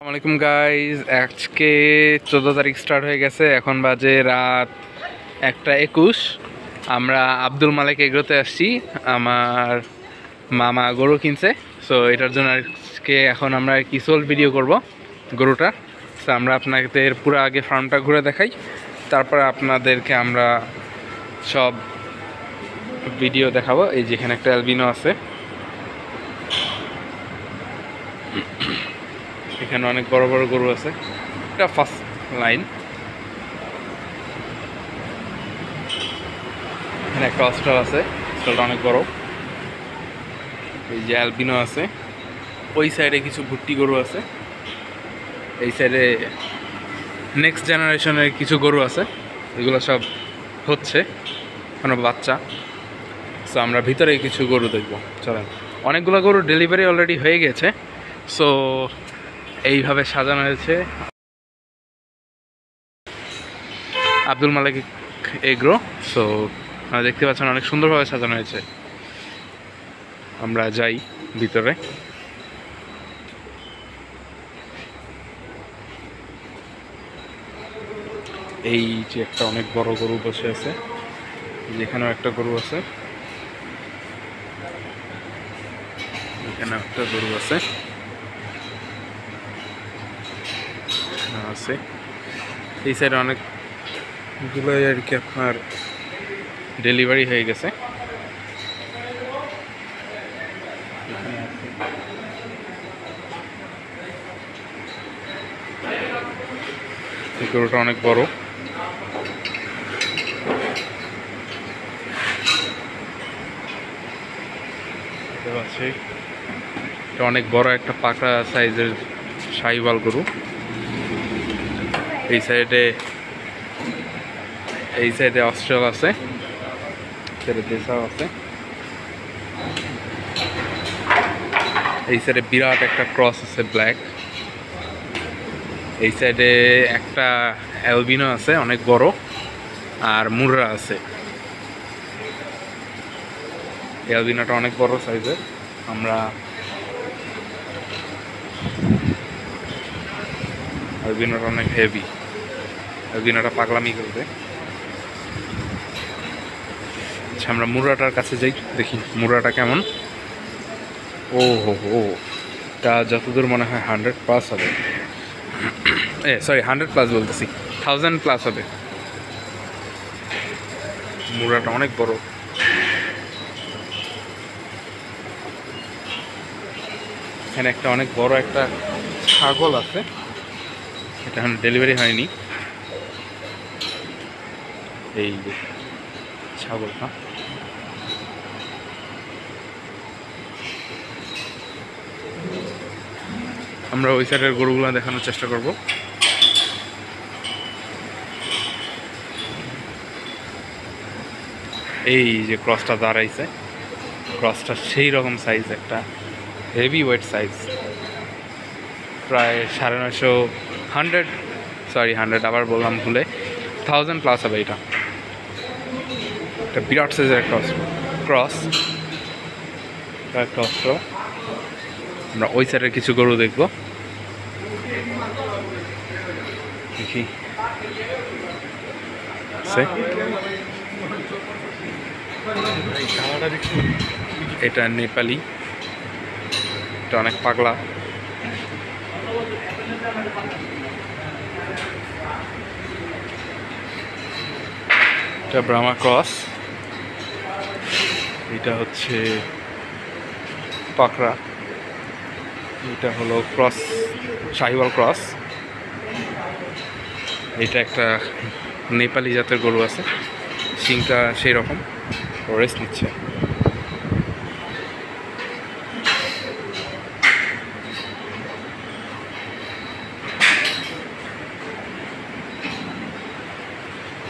আসসালামাইকুম গাইজ, আজকে 14 তারিখ স্টার্ট হয়ে গেছে। এখন বাজে রাত 1:21। আমরা আব্দুল মালিক এগ্রোতে আসছি। আমার মামা গরু কিনছে, সো এটার জন্য আজকে এখন আমরা কি সোল ভিডিও করব গরুটা। সো আমরা আপনাদের পুরো আগে ফার্মটা ঘুরে দেখাই, তারপর আপনাদেরকে আমরা সব ভিডিও দেখাবো। এই যেখানে একটা অ্যালবিনো আছে, এখানে অনেক বড় বড় গরু আছে। এটা ফার্স্ট লাইন। এখানে একটা অস্ট্রাল আছে, অস্ট্রালটা অনেক বড়। এই যে অ্যালবিনো আছে, ওই সাইডে কিছু ভুট্টি গরু আছে, এই সাইডে নেক্সট জেনারেশনের কিছু গরু আছে। এগুলো সব হচ্ছে কোনো বাচ্চা। সো আমরা ভিতরে কিছু গরু দেখবো, চলেন। অনেকগুলো গরু ডেলিভারি অলরেডি হয়ে গেছে, সো এইভাবে সাজানো হয়েছে আব্দুল মালিক এগ্রো। সো আপনারা দেখতে পাচ্ছেন অনেক সুন্দরভাবে সাজানো হয়েছে। আমরা যাই ভিতরে। এই যে একটা অনেক বড় গরু বসে আছে, যেখানেও একটা গরু আছে, এখানে একটা গরু আছে আছে এই সাইডে অনেকগুলোই আর কি আপনার ডেলিভারি হয়ে গেছে। এই গরুটা অনেক বড়। আছে এটা অনেক বড় একটা পাকা সাইজের শাহিওয়াল গরু। এই সাইডে অস্ট্রেল আছে, দেশাও আছে। এই সাইডে বিরাট একটা ক্রস আছে, ব্ল্যাক। এই সাইডে একটা অ্যালবিনো আছে অনেক বড়, আর মুররা আছে। অ্যালবিনোটা অনেক বড় সাইজের। আমরা অ্যালবিনোটা অনেক হেভি, অ্যালবিনোটা পাগলামি করবে। আচ্ছা, আমরা মুররাটার কাছে যাই, দেখি মুররাটা কেমন। ও হো, তা যতদূর মনে হয় 100+ হবে। সরি, 100+ বলতেছি, 1000+ হবে। মুররাটা অনেক বড়। এখানে একটা অনেক বড় একটা ছাগল আছে, এটা এখন ডেলিভারি হয়নি। এই যে ছাগলটা, আমরা ওই সাইডের গরুগুলো দেখানোর চেষ্টা করব। এই যে ক্রসটা দাঁড়াইছে, ক্রসটা সেই রকম সাইজ, একটা হেভি ওয়েট সাইজ, প্রায় 950 100 আবার বললাম ভুলে, 1000+ হবে। এটা একটা বিরাট সাইজের একটা ক্রস, একটা অস্ত্র। আমরা ওই সাইডের কিছু গরু দেখব, দেখি। এটা নেপালি, এটা অনেক পাগলা। এটা ব্রাহ্মা ক্রস, এটা হচ্ছে পাকড়া, এটা হলো ক্রস, শাহিওয়াল ক্রস। এটা একটা নেপালি জাতের গরু আছে, শিংটা সেই রকম, রেস্ট নিচ্ছে।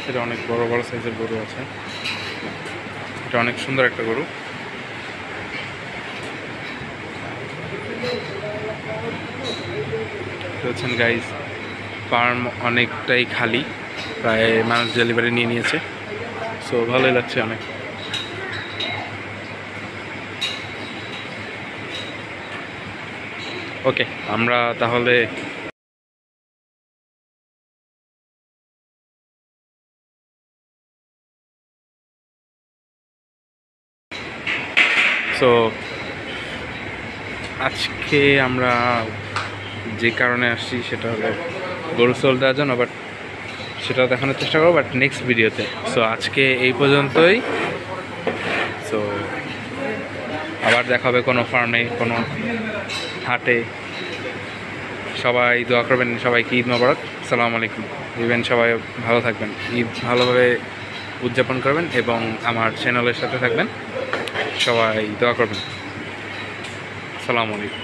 এটা অনেক বড় বড় সাইজের গরু আছে, এটা অনেক সুন্দর একটা গরু। দেখছেন গাইজ, ফার্ম অনেকটাই খালি, প্রায় মানুষ ডেলিভারি নিয়ে নিয়েছে। সো ভালোই লাগছে অনেক। ওকে, আমরা তাহলে সো আজকে আমরা যে কারণে আসছি সেটা হলো গরু সোল দেওয়ার জন্য, বাট সেটাও দেখানোর চেষ্টা করবো বাট নেক্সট ভিডিওতে। সো আজকে এই পর্যন্তই। সো আবার দেখা হবে কোনো ফার্মে, কোনো হাটে। সবাই দোয়া করবেন, সবাইকে ঈদ মোবারক, আসসালামু আলাইকুম। ইভেন সবাই ভালো থাকবেন, ঈদ ভালোভাবে উদযাপন করবেন এবং আমার চ্যানেলের সাথে থাকবেন। সবাই দোয়া করবেন। আসসালামু আলাইকুম।